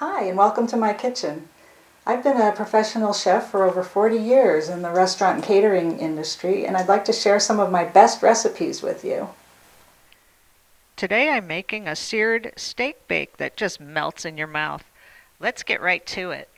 Hi, and welcome to my kitchen. I've been a professional chef for over 40 years in the restaurant and catering industry, and I'd like to share some of my best recipes with you. Today I'm making a seared steak bake that just melts in your mouth. Let's get right to it.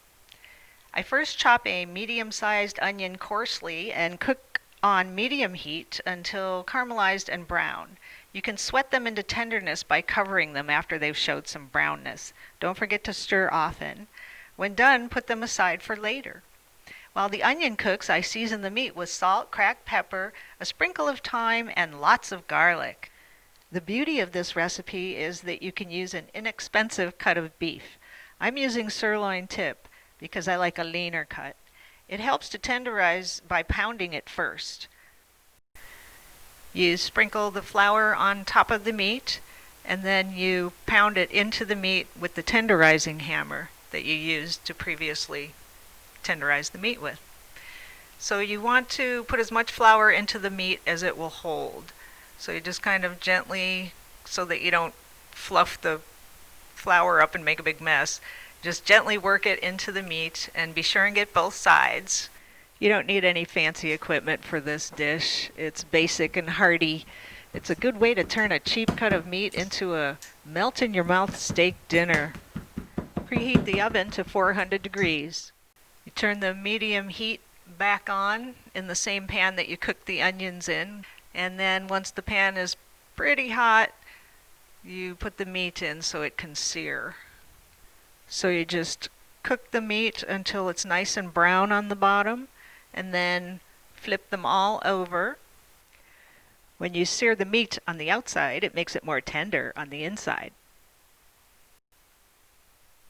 I first chop a medium-sized onion coarsely and cook on medium heat until caramelized and brown. You can sweat them into tenderness by covering them after they've showed some brownness. Don't forget to stir often. When done, put them aside for later. While the onion cooks, I season the meat with salt, cracked pepper, a sprinkle of thyme, and lots of garlic. The beauty of this recipe is that you can use an inexpensive cut of beef. I'm using sirloin tip because I like a leaner cut. It helps to tenderize by pounding it first. You sprinkle the flour on top of the meat, and then you pound it into the meat with the tenderizing hammer that you used to previously tenderize the meat with. So you want to put as much flour into the meat as it will hold. So you just kind of gently, so that you don't fluff the flour up and make a big mess, just gently work it into the meat and be sure and get both sides. You don't need any fancy equipment for this dish. It's basic and hearty. It's a good way to turn a cheap cut of meat into a melt-in-your-mouth steak dinner. Preheat the oven to 400 degrees. You turn the medium heat back on in the same pan that you cooked the onions in. And then once the pan is pretty hot, you put the meat in so it can sear. So you just cook the meat until it's nice and brown on the bottom, and then flip them all over. When you sear the meat on the outside, it makes it more tender on the inside.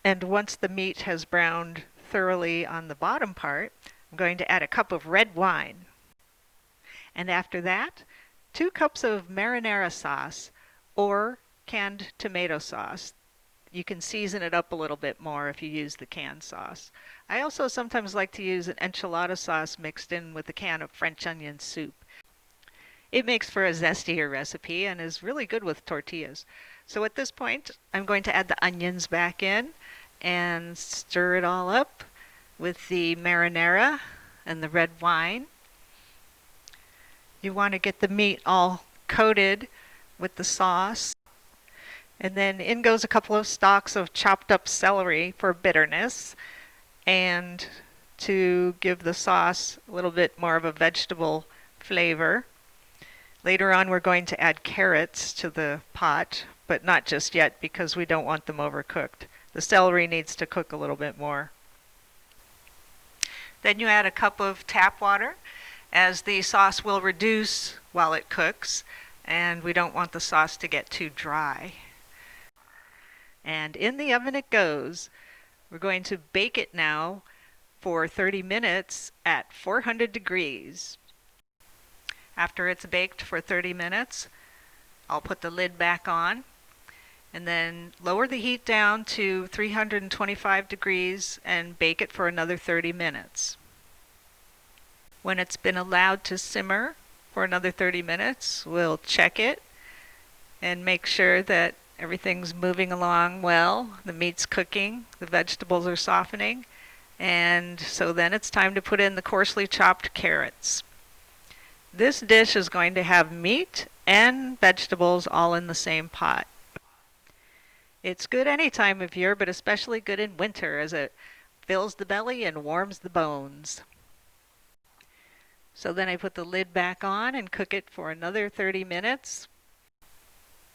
And once the meat has browned thoroughly on the bottom part, I'm going to add a cup of red wine. And after that, 2 cups of marinara sauce or canned tomato sauce. You can season it up a little bit more if you use the canned sauce. I also sometimes like to use an enchilada sauce mixed in with a can of French onion soup. It makes for a zestier recipe and is really good with tortillas. So at this point, I'm going to add the onions back in and stir it all up with the marinara and the red wine. You want to get the meat all coated with the sauce. And then in goes a couple of stalks of chopped up celery for bitterness and to give the sauce a little bit more of a vegetable flavor. Later on, we're going to add carrots to the pot, but not just yet because we don't want them overcooked. The celery needs to cook a little bit more. Then you add a cup of tap water, as the sauce will reduce while it cooks, and we don't want the sauce to get too dry. And in the oven it goes. We're going to bake it now for 30 minutes at 400 degrees. After it's baked for 30 minutes, I'll put the lid back on and then lower the heat down to 325 degrees and bake it for another 30 minutes. When it's been allowed to simmer for another 30 minutes, we'll check it and make sure that everything's moving along well. The meat's cooking, the vegetables are softening, and so then it's time to put in the coarsely chopped carrots. This dish is going to have meat and vegetables all in the same pot. It's good any time of year, but especially good in winter as it fills the belly and warms the bones. So then I put the lid back on and cook it for another 30 minutes.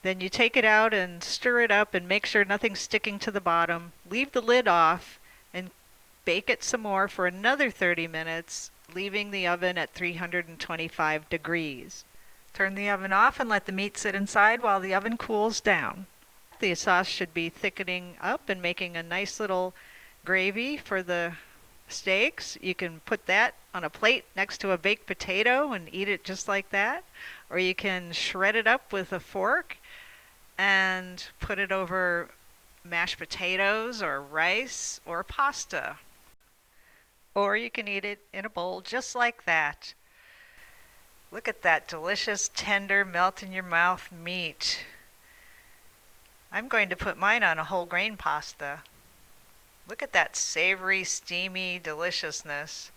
Then you take it out and stir it up and make sure nothing's sticking to the bottom. Leave the lid off and bake it some more for another 30 minutes, leaving the oven at 325 degrees. Turn the oven off and let the meat sit inside while the oven cools down. The sauce should be thickening up and making a nice little gravy for the steaks. You can put that on a plate next to a baked potato and eat it just like that. Or you can shred it up with a fork and put it over mashed potatoes or rice or pasta. Or you can eat it in a bowl just like that. Look at that delicious, tender, melt-in-your-mouth meat. I'm going to put mine on a whole grain pasta. Look at that savory, steamy deliciousness.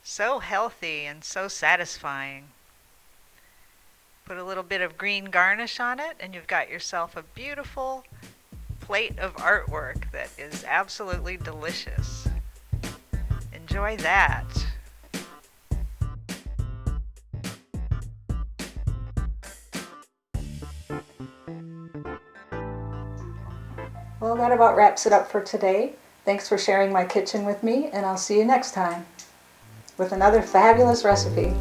So healthy and so satisfying. Put a little bit of green garnish on it, and you've got yourself a beautiful plate of artwork that is absolutely delicious. Enjoy that. Well, that about wraps it up for today. Thanks for sharing my kitchen with me, and I'll see you next time with another fabulous recipe.